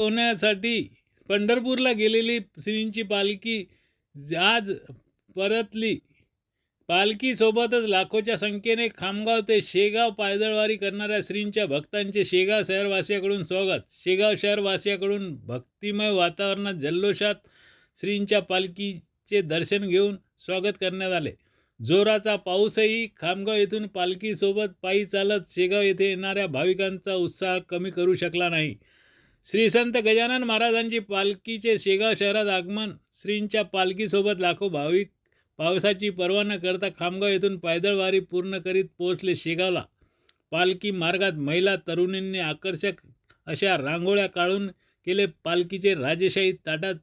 दाखवण्यासाठी पंढरपूरला गेलेली श्रींची पालखी आज परतली. पालखीसोबतच लाखोच्या संख्येने खामगाव ते शेगाव पायदळवारी करणाऱ्या श्रींच्या भक्तांचे शेगाव शहरवासियाकडून स्वागत. शेगाव शहरवासियाकडून भक्तिमय वातावरणात जल्लोषात श्रींच्या पालखीचे दर्शन घेऊन स्वागत करण्यात आले. जोराचा पाऊसही खामगाव येथून पालखीसोबत पायी चालत शेगाव येथे येणाऱ्या भाविकांचा उत्साह कमी करू शकला नाही. श्री संत गजानन महाराजांची पालखीचे शेगाव शहरात आगमन. श्रींच्या पालखीसोबत लाखो भाविक पावसाची पर्वा न करता खामगाव येथून पायदळवारी पूर्ण करीत पोहोचले शेगावला. पालखी मार्गात महिला तरुणींनी आकर्षक अशा रांगोळ्या काढून केले पालखीचे राजेशाही ताटात.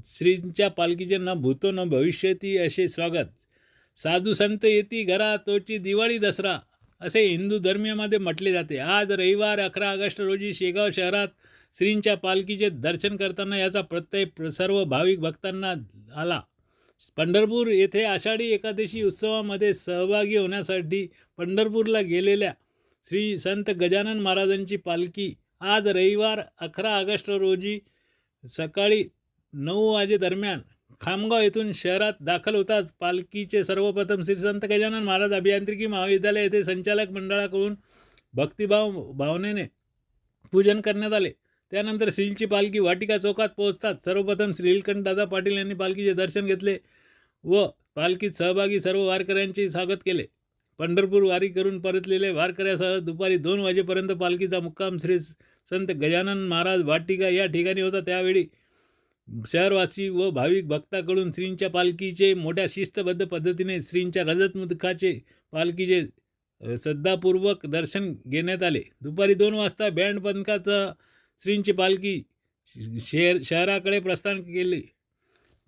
श्रींच्या पालखीचे न भूतो न भविष्यती असे स्वागत. साधू संत येती घरा तोची दिवाळी दसरा असे हिंदू धर्मीयामध्ये म्हटले जाते. आज रविवार 11 ऑगस्ट रोजी शेगाव शहरात श्रींच्या पालखीचे दर्शन करताना याचा प्रत्यय सर्व भाविक भक्तांना आला. पंढरपूर येथे आषाढी एकादशी उत्सवामध्ये सहभागी होण्यासाठी पंढरपूरला गेलेल्या श्री संत गजानन महाराजांची पालखी आज रविवार 11 ऑगस्ट रोजी सकाळी 9 वाजेदरम्यान खामगाव येथून शहरात दाखल होताच पालखीचे सर्वप्रथम श्री संत गजानन महाराज अभियांत्रिकी महाविद्यालय येथे संचालक मंडळाकडून भावनेने पूजन करण्यात आले. त्यानंतर श्रींची पालखी वाटिका चौकात पोहोचतात सर्वप्रथम श्रीलकंठ दादा पाटील यांनी पालखीचे दर्शन घेतले व पालखीत सहभागी सर्व वारकऱ्यांचे स्वागत केले. पंढरपूर वारी करून परतलेले वारकऱ्यासह दुपारी 2 वाजेपर्यंत पालखीचा मुक्काम श्री संत गजानन महाराज वाटिका या ठिकाणी होता. त्यावेळी शहरवासी व भाविक भक्ताकडून श्रींच्या पालखीचे मोठ्या शिस्तबद्ध पद्धतीने श्रींच्या रजतमुखाचे पालखीचे श्रद्धापूर्वक दर्शन घेण्यात आले. दुपारी 2 वाजता बँड पथकाचा श्रींची पालखी शहराकडे प्रस्थान केले.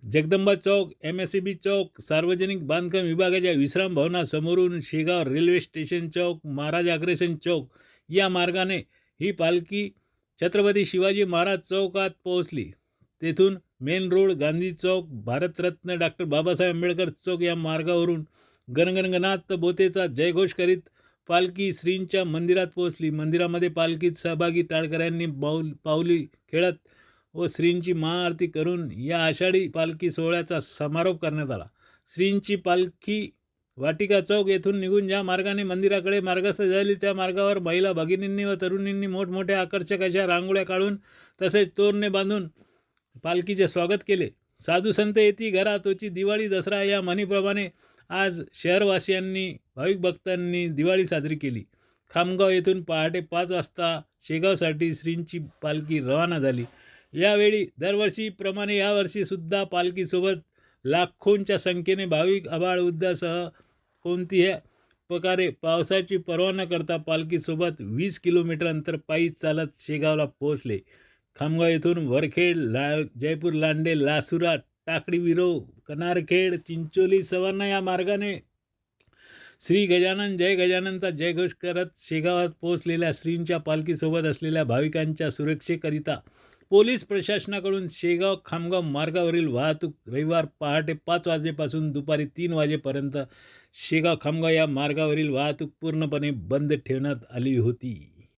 जगदंबा चौक, MSCB चौक, सार्वजनिक बांधकाम विभागाच्या विश्राम भवनासमोरून शेगाव रेल्वे स्टेशन चौक, महाराज अग्रेसन चौक या मार्गाने ही पालखी छत्रपती शिवाजी महाराज चौकात पोहोचली. तेथून मेन रोड, गांधी चौक, भारतरत्न डॉक्टर बाबासाहेब आंबेडकर चौक या मार्गावरून गणगणगणात बोतेचा जयघोष करीत पालखी श्रींच्या मंदिरात पोहोचली. मंदिरामध्ये पालखीत सहभागी टाळकऱ्यांनी पावली खेळत व श्रींची महाआरती करून या आषाढी पालखी सोहळ्याचा समारोप करण्यात आला. श्रींची पालखी वाटिका चौक येथून निघून ज्या मार्गाने मंदिराकडे मार्गस्थ झाली त्या मार्गावर महिला भगिनींनी व तरुणींनी मोठमोठ्या आकर्षक अशा रांगोळ्या काढून तसेच तोरणे बांधून पालखीचे स्वागत केले. साधू संत येती घरा तोची दिवाळी दसरा या म्हणीप्रमाणे आज शहरवासियांनी भाविक भक्तांनी दिवाळी साजरी केली. खामगाव येथून पहाटे 5 वाजता शेगावसाठी श्रींची पालखी रवाना झाली. यावेळी दरवर्षीप्रमाणे यावर्षीसुद्धा पालखीसोबत लाखोंच्या संख्येने भाविक आबाळ उद्यासह कोणतीही प्रकारे पावसाची पर्वा न करता पालखीसोबत 20 किलोमीटर अंतर पायी चालत शेगावला पोहोचले. खामगाव येथून वरखेड, जयपूर, लांडे, लासुरा, टाकडी, विरो, कनारखेड, चिंचोली, सवर्णा या मार्गाने श्री गजानन जय गजाननचा जयघोष करत शेगावात पोहोचलेल्या श्रींच्या पालखीसोबत असलेल्या भाविकांच्या सुरक्षेकरिता पोलीस प्रशासनाकडून शेगाव खामगाव मार्गावरील वाहतूक रविवार पहाटे 5 वाजेपासून दुपारी 3 वाजेपर्यंत शेगाव खामगाव या मार्गावरील वाहतूक पूर्णपणे बंद ठेवण्यात आली होती.